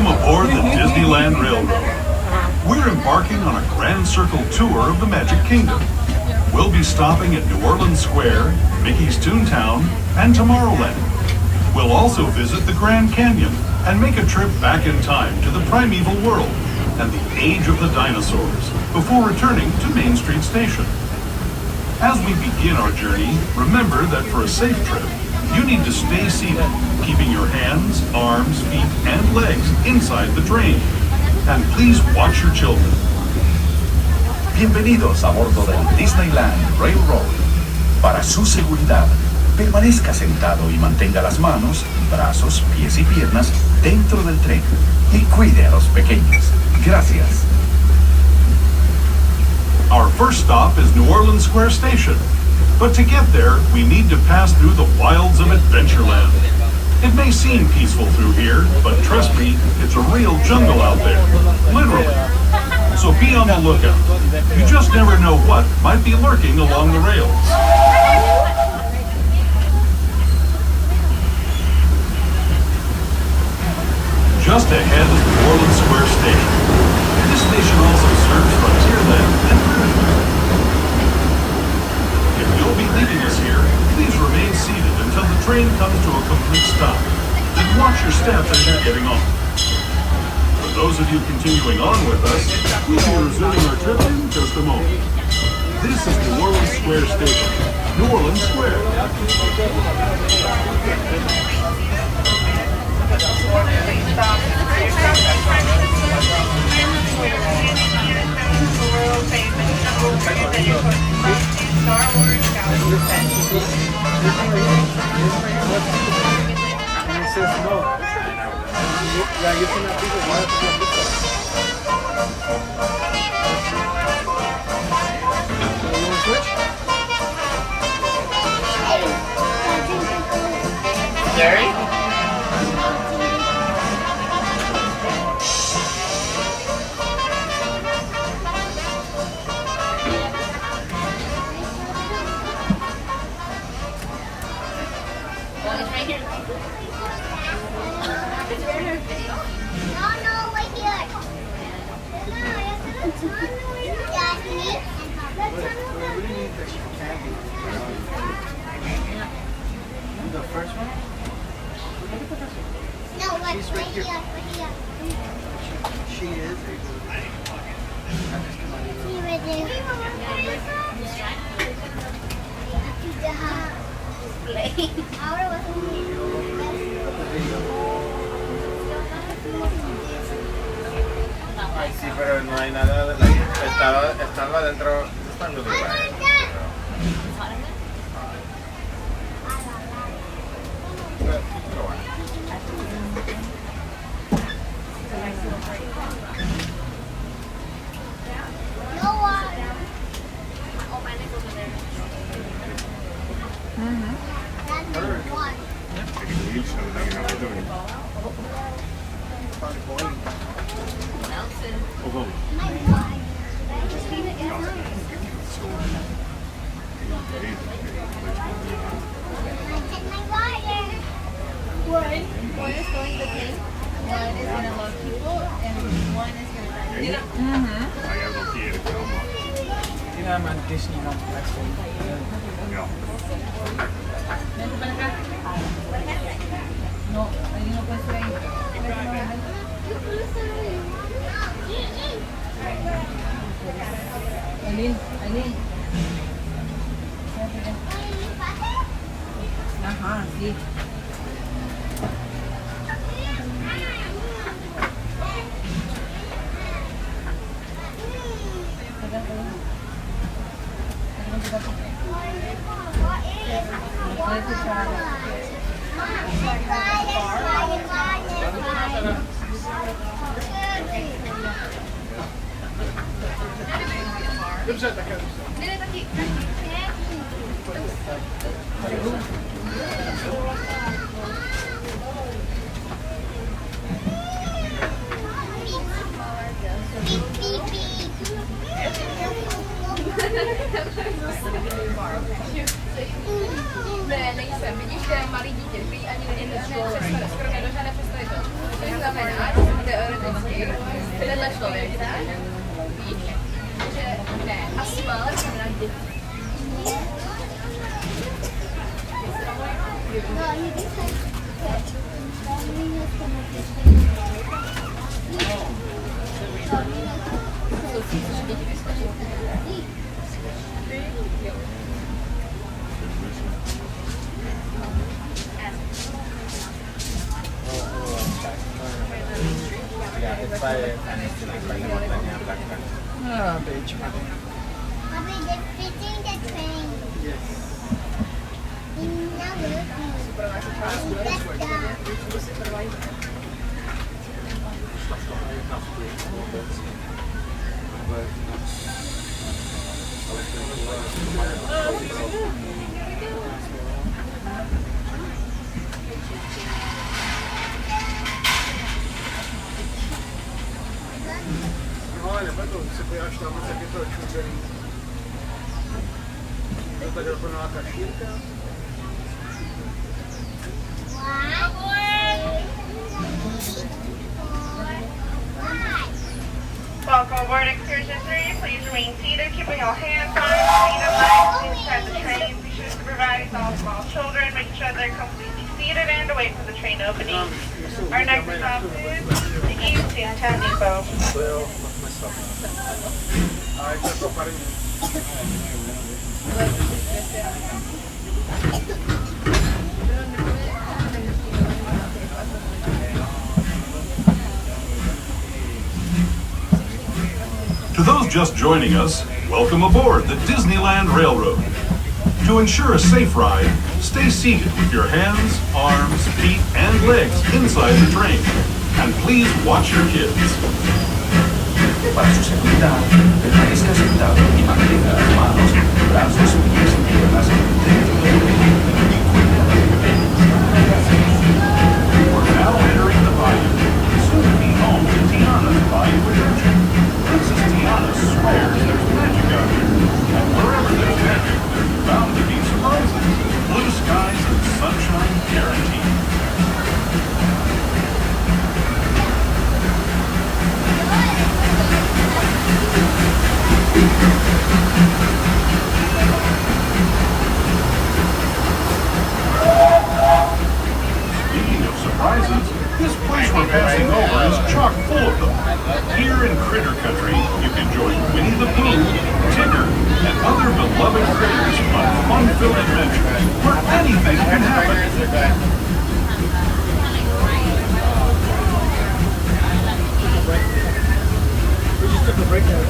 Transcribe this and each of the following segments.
Welcome aboard the Disneyland Railroad. We're embarking on a grand circle tour of the Magic Kingdom. We'll be stopping at New Orleans Square, Mickey's Toontown, and Tomorrowland. We'll also visit the Grand Canyon and make a trip back in time to the Primeval World and the age of the dinosaurs before returning to Main Street Station. As we begin our journey, remember that for a safe trip, you need to stay seated, keeping your hands, arms, feet, and legs inside the train. And please watch your children. Bienvenidos a bordo del Disneyland Railroad. Para su seguridad, permanezca sentado y mantenga las manos, brazos, pies y piernas dentro del tren. Y cuide a los pequeños. Gracias. Our first stop is New Orleans Square Station. But to get there, we need to pass through the wilds of Adventureland. It may seem peaceful through here, but trust me, it's a real jungle out there. Literally. So be on the lookout. You just never know what might be lurking along the rails. Just ahead is New Orleans Square Station. This station also serves Frontierland and Ripley. If you'll be leaving us here, please remain seated until the train comes to a complete stop. Then watch your step as you're getting on. For those of you continuing on with us, we'll be resuming our trip in just a moment. This is New Orleans Square Station. New Orleans Square. And it says no. Yeah, you cannot be the one you want to switch? Gary? The first one? No, what? She's right here. She is. She right Ay, sí, pero no hay nada de la... Estaba dentro... Está en otro lugar. Pero bueno. No water. That's water. One is going to take, one is going to love people, and one is going to die. Tiene naman Disneyland platform. No, ahí no puedes ir ahí. Aileen. Ajá, sí. Ne, nejsem. Vidíš, to je malý dítě, který ani nepředstavuje, skoro nedožádné představit to. To znamená, že teoreticky tenhle člověk, tak? Víš? Že ne. A smál znamená děti. No, you can say Ya, esta es montaña blanca. Ah, beige. Mommy, they're fixing the train. Yes. Now we're No, ale nebude to, se podíváš tam, tak je to čučený. Je to tady dokonalá kašírka. Welcome aboard excursion 3. Please remain seated, keeping all hands on, feet in line inside the train. Be sure to supervise all small children, making sure they're completely seated and to wait for the train opening. Our next stop is the East Toontown Depot. Well, myself. I just got it. To those just joining us, welcome aboard the Disneyland Railroad. To ensure a safe ride, stay seated with your hands, arms, feet, and legs inside the train. And please watch your kids. Para su seguridad, permanezca sentado y mantenga las manos, brazos, pies y piernas dentro del tren y cuide a los bebés. We're now entering the bayou, soon to be home to Tiana's bayou adventure. Princess Tiana swears there's magic out here, and wherever there's magic, there's bound to be surprises. Blue skies and sunshine guaranteed. Speaking of surprises, this place we're passing over is chock full of them. Here in Critter Country, you can join Winnie the Pooh, Tigger, and other beloved critters on fun-filled adventures where anything can happen. We just took a break there.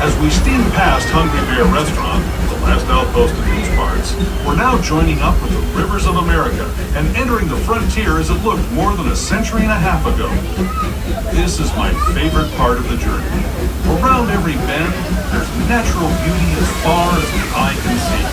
As we steam past Hungry Bear Restaurant, the last outpost in these parts, we're now joining up with the rivers of America and entering the frontier as it looked more than a century and a half ago. This is my favorite part of the journey. Around every bend, there's natural beauty as far as the eye can see.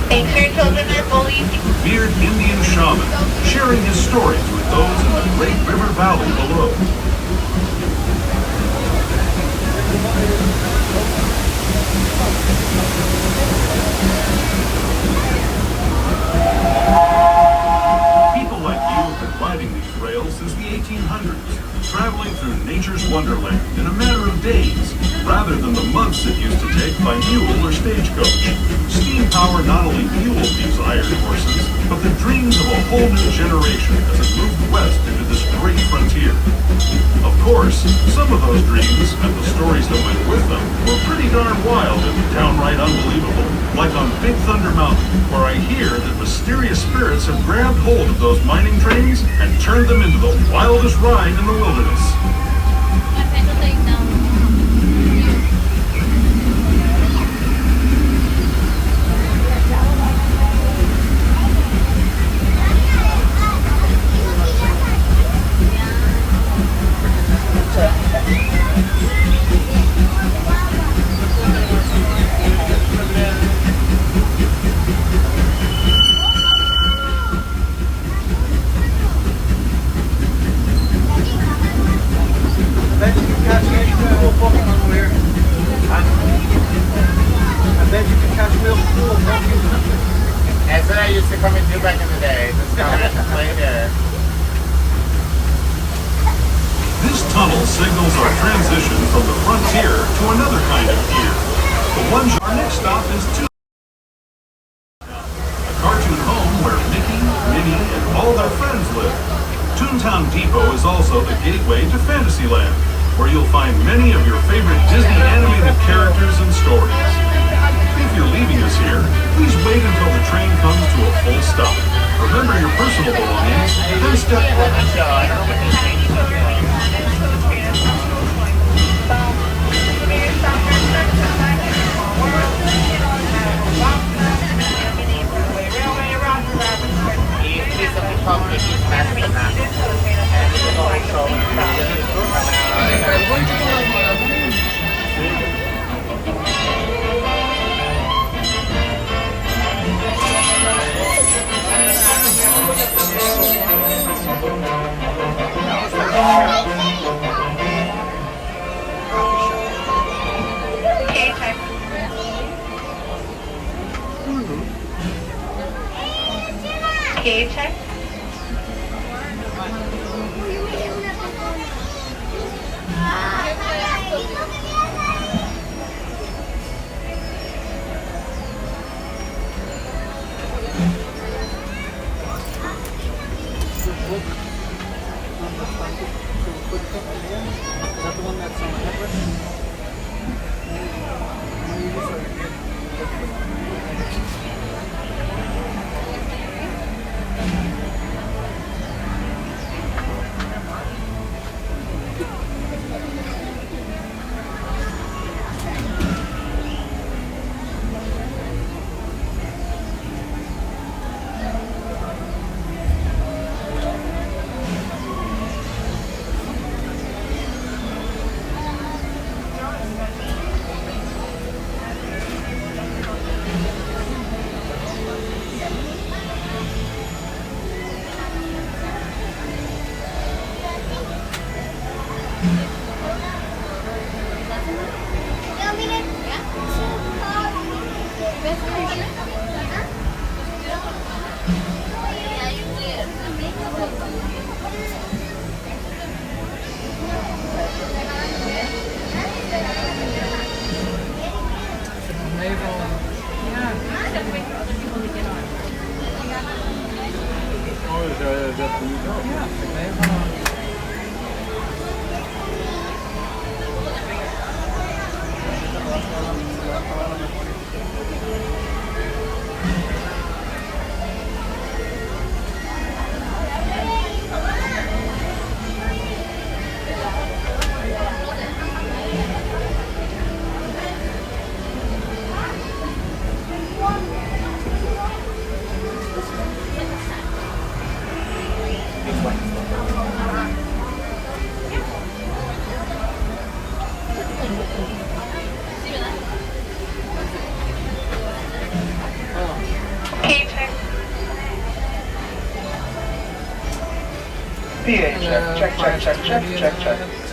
Make sure children are fully Revered Indian shaman, sharing his stories with those in the great river valley below. People like you have been riding these rails since the 1800s, traveling through nature's wonderland in a matter of days, rather than the months it used to take by mule or stagecoach. Steam power not only fueled these iron horses, but the dreams of a whole new generation as it moved west into this great frontier. Of course, some of those dreams, and the stories that went with them, were pretty darn wild and downright unbelievable. Like on Big Thunder Mountain, where I hear that mysterious spirits have grabbed hold of those mining trains and turned them into the wildest ride in the wilderness. Rail signals our transition from the frontier to another kind of gear. Our next stop is Toontown, a cartoon home where Mickey, Minnie, and all their friends live. Toontown Depot is also the gateway to Fantasyland, where you'll find many of your favorite Disney animated characters and stories. If you're leaving us here, please wait until the train comes to a full stop. Remember your personal belongings, then step Okay, check. That the one that's on Everest? Check.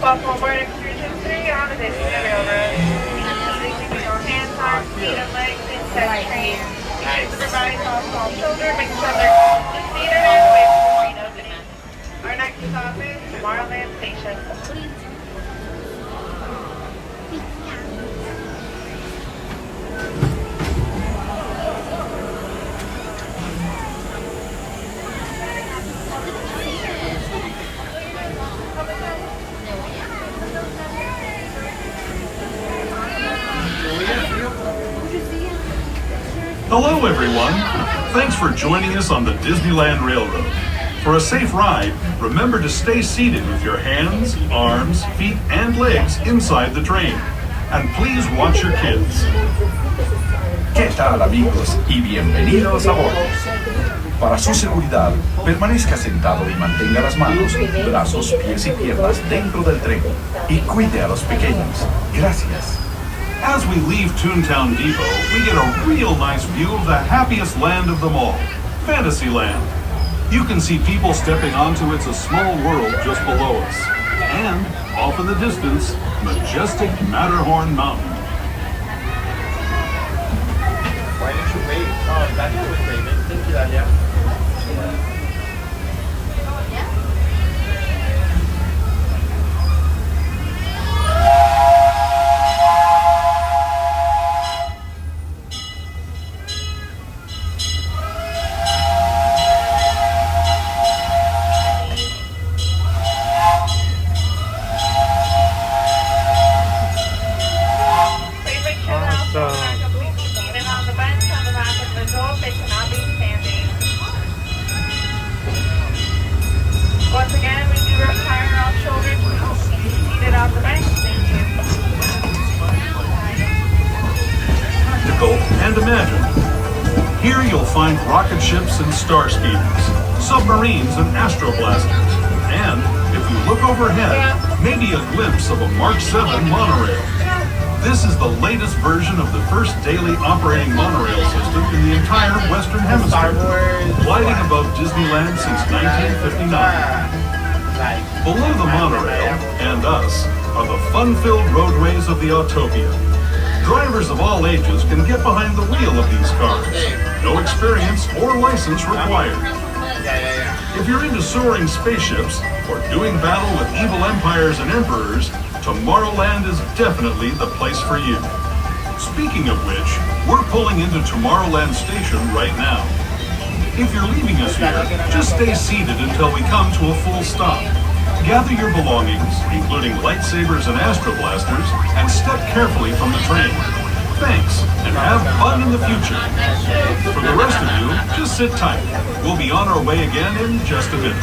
Buffalo Board Excursion 3 on the Disneyland Railroad. Please keep your hands, arms, feet, and legs inside the train. Be sure to provide all small children, make sure they're comfortably seated and away from the train opening. Our next stop is Tomorrowland Station. Hello, everyone. Thanks for joining us on the Disneyland Railroad. For a safe ride, remember to stay seated with your hands, arms, feet, and legs inside the train. And please watch your kids. ¿Qué tal, amigos? Y bienvenidos a bordo. Para su seguridad, permanezca sentado y mantenga las manos, brazos, pies y piernas dentro del tren. Y cuide a los pequeños. Gracias. As we leave Toontown Depot, we get a real nice view of the happiest land of them all, Fantasyland. You can see people stepping onto It's a Small World just below us. And, off in the distance, majestic Matterhorn Mountain. Why didn't you wait? Oh, Daniel was waiting. Thank you, Daniel. Please make sure that all children are completely seated on the bench on the back of the door. They cannot be standing. Once again, we do require all children to be seated on the bench. Thank you. Practical and imagine. Here you'll find rocket ships and star speeders, submarines and astroblasters, and, if you look overhead, maybe a glimpse of a Mark 7 monorail. This is the latest version of the first daily operating monorail system in the entire Western Hemisphere, gliding above Disneyland since 1959. Below the monorail, and us, are the fun-filled roadways of the Autopia. Drivers of all ages can get behind the wheel of these cars. No experience or license required. If you're into soaring spaceships or doing battle with evil empires and emperors, Tomorrowland is definitely the place for you. Speaking of which, we're pulling into Tomorrowland Station right now. If you're leaving us here, just stay seated until we come to a full stop. Gather your belongings, including lightsabers and astroblasters, and step carefully from the train. Thanks, and have fun in the future. For the rest of you, just sit tight. We'll be on our way again in just a minute.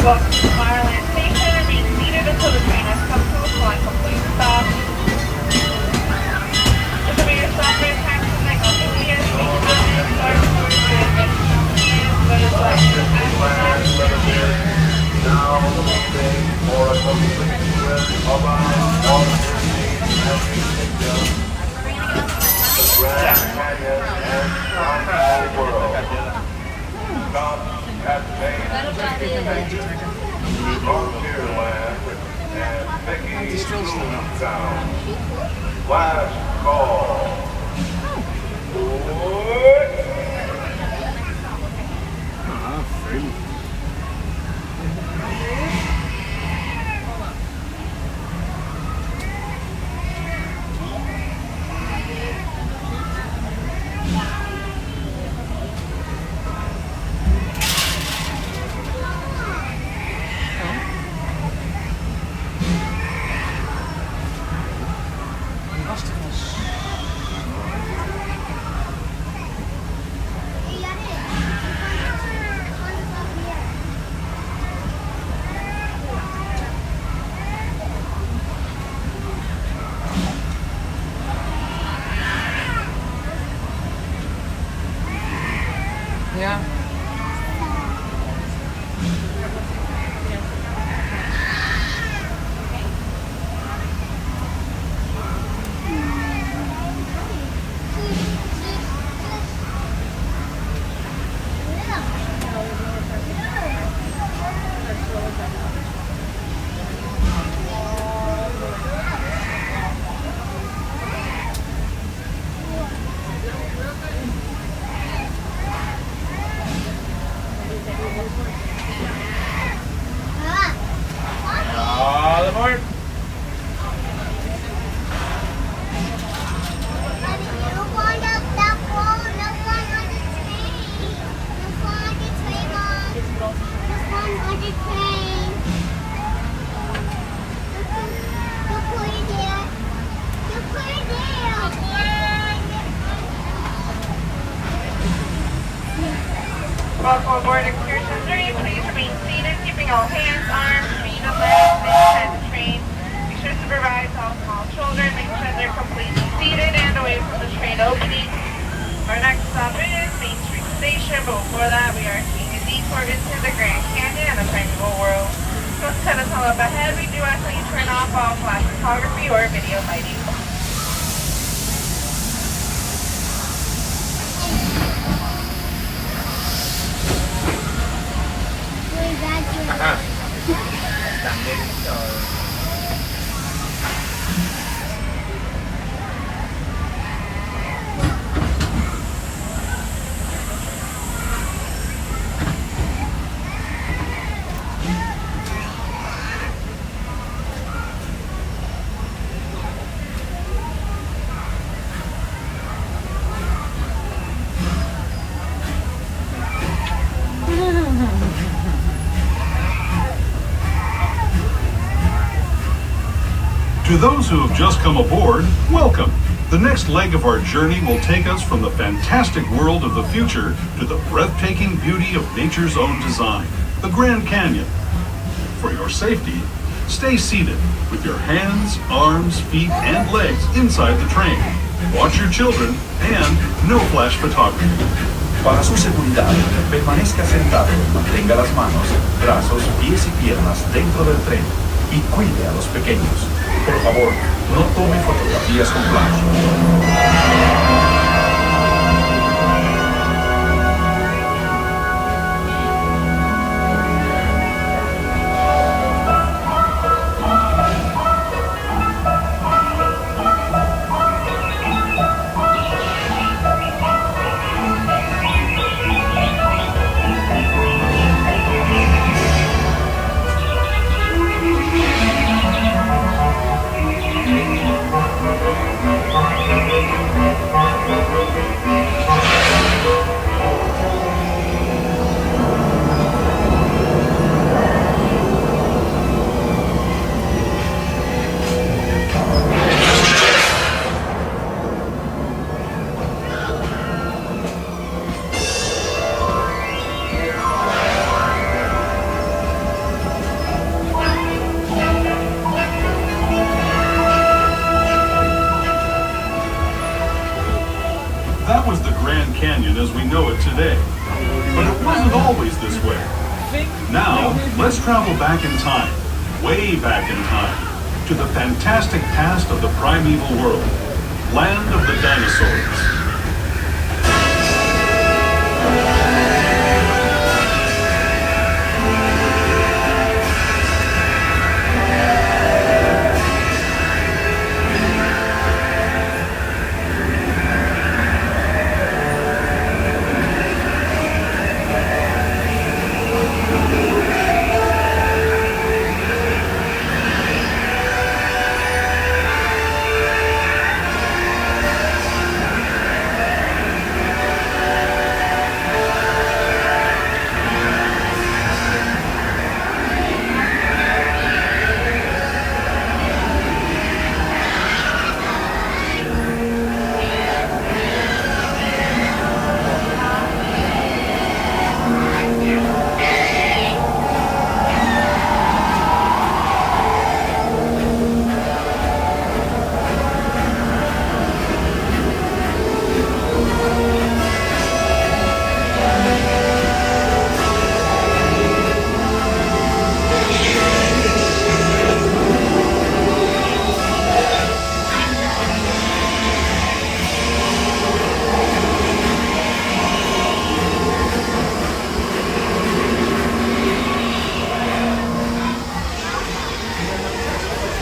Welcome to Tomorrowland Station. Remain seated until the train has come to a full and complete stop. If the mayor stops for taxes like Ophelia, speak comments, or but it's like Now, stay for a complete tour of our all-new Magic Kingdom, the Grand Canyon, and Primeval World. Stop at Frontierland and Mickey's Toontown. Last call. Welcome aboard excursion 3. Please remain seated, keeping all hands, arms, feet, and legs inside the train. Be sure to supervise all small children, make sure they're completely seated and away from the train opening. Our next stop is Main Street Station, but before that we are taking a detour into the Grand Canyon and the Primeval World. So to set us all up ahead, we do ask that you turn off all flash photography or video by default. To those who have just come aboard, welcome. The next leg of our journey will take us from the fantastic world of the future to the breathtaking beauty of nature's own design, the Grand Canyon. For your safety, stay seated with your hands, arms, feet, and legs inside the train. Watch your children and no flash photography. Para su seguridad, permanezca sentado y mantenga las manos, brazos, pies y piernas dentro del tren y cuide a los pequeños. Por favor, no tome fotografías con flash. That was the Grand Canyon as we know it today. But it wasn't always this way. Now, let's travel back in time, way back in time, to the fantastic past of the Primeval World, land of the dinosaurs.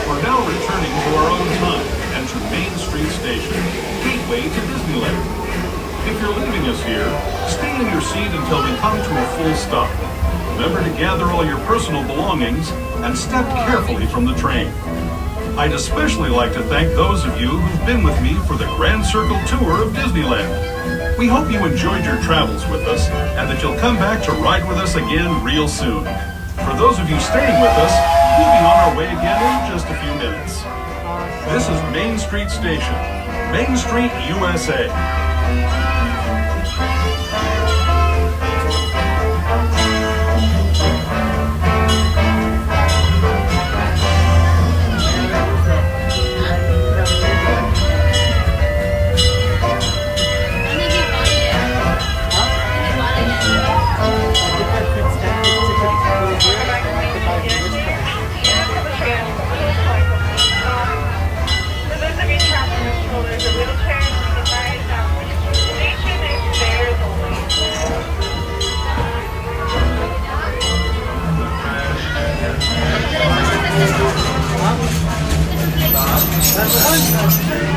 We're now returning to our own time and to Main Street Station, gateway to Disneyland. If you're leaving us here, stay in your seat until we come to a full stop. Remember to gather all your personal belongings and step carefully from the train. I'd especially like to thank those of you who've been with me for the Grand Circle Tour of Disneyland. We hope you enjoyed your travels with us and that you'll come back to ride with us again real soon. For those of you staying with us, we'll be on our way again in just a few minutes. This is Main Street Station, Main Street, USA. That's the one.